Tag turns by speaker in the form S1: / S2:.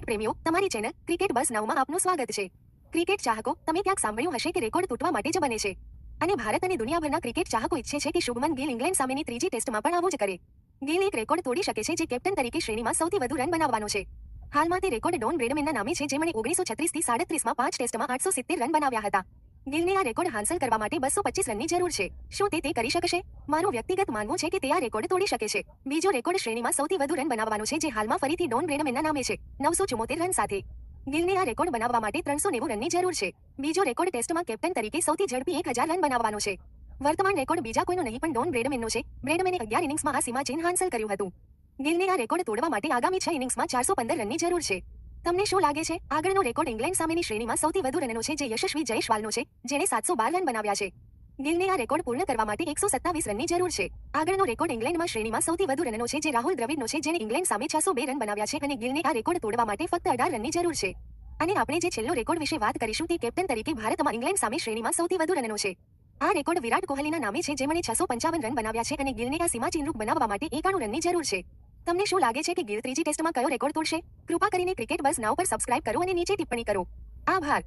S1: Cricket પ્રેમીઓ, તમારી channel cricket બસ 9માં આપનું સ્વાગત છે. ક્રિકેટ ચાહકો, તમે ક્યાંક સાંભળ્યું હશે કે રેકોર્ડ તૂટવા માટે જ બને છે. અને ભારત અને દુનિયાભરના ક્રિકેટ ચાહકો ઈચ્છે છે કે શુભમન ગિલ ઇંગ્લેન્ડ સામેની ત્રીજી ટેસ્ટમાં પણ આવું જ કરે. ગિલ એક રેકોર્ડ તોડી શકે છે જે કેપ્ટન તરીકે શ્રેણીમાં સૌથી વધુ રન બનાવવાનો છે. હાલમાં તે રેકોર્ડ ડોન બ્રેડમેનના નામે છે, જેમણે 1936થી 37માં 5 ટેસ્ટમાં 870 રન બનાવ્યા હતા. ગિલને આ રેકોર્ડ હાંસલ કરવા માટે 225 રનની જરૂર છે. શું તે કરી શકશે? મારું વ્યક્તિગત માનવું છે કે તે આ રેકોર્ડ તોડી શકે છે. બીજો રેકોર્ડ શ્રેણીમાં સૌથી વધુ રન બનાવવાનો છે, જે હાલમાં ફરીથી ડોન બ્રેડમેનના નામે છે, 974 રન સાથે. ગિલને આ રેકોર્ડ બનાવવા માટે 390 રનની જરૂર છે. બીજો રેકોર્ડ ટેસ્ટમાં કેપ્ટન તરીકે સૌથી ઝડપી 1000 રન બનાવવાનો છે. વર્તમાન રેકોર્ડ બીજા કોઈનો નહીં પણ ડોન બ્રેડમેનનો છે. બ્રેડમેને 11 ઇનિંગ્સમાં આ સીમાચિહ્ન હાંસલ કર્યું હતું. ગિલને આ રેકોર્ડ તોડવા માટે આગામી 6 ઇનિંગ્સમાં 415 રનની જરૂર છે. તમને શું લાગે છે? આગળનો રેકોર્ડ ઇંગ્લેન્ડ સામેની શ્રેણીમાં સૌથી વધુ રનનો છે, જે યશસ્વી જયસ્વાલનો છે, જેણે 712 રન બનાવ્યા છે. ગિલને આ રેકોર્ડ પૂર્ણ કરવા માટે 127 રનની જરૂર છે. આગળનો રેકોર્ડ ઇંગ્લેન્ડમાં શ્રેણીમાં સૌથી વધુ રનનો છે, જે રાહુલ દ્રવિડનો છે, જેણે ઇંગ્લેન્ડ સામે 602 રન બનાવ્યા છે, અને ગિલને આ રેકોર્ડ તોડવા માટે ફક્ત 18 રનની જરૂર છે. અને આપણે જે છેલ્લો રેકોર્ડ વિશે વાત કરીશું તે કેપ્ટન તરીકે ભારતમાં ઇંગ્લેન્ડ સામે શ્રેણીમાં સૌથી વધુ રનનો છે. આ રેકોર્ડ વિરાટ કોહલીના નામે છે, જેમણે 655 રન બનાવ્યા છે, અને ગિલને આ સીમાચિહ્ન બનાવવા માટે 91 રનની જરૂર છે. તમને શું લાગે છે કે ગિલ ત્રીજી ટેસ્ટમાં કયો રેકોર્ડ તોડશે? કૃપા કરીને ક્રિકેટ બસ નાઉ પર સબસ્ક્રાઇબ કરો અને નીચે ટિપ્પણી કરો. આભાર.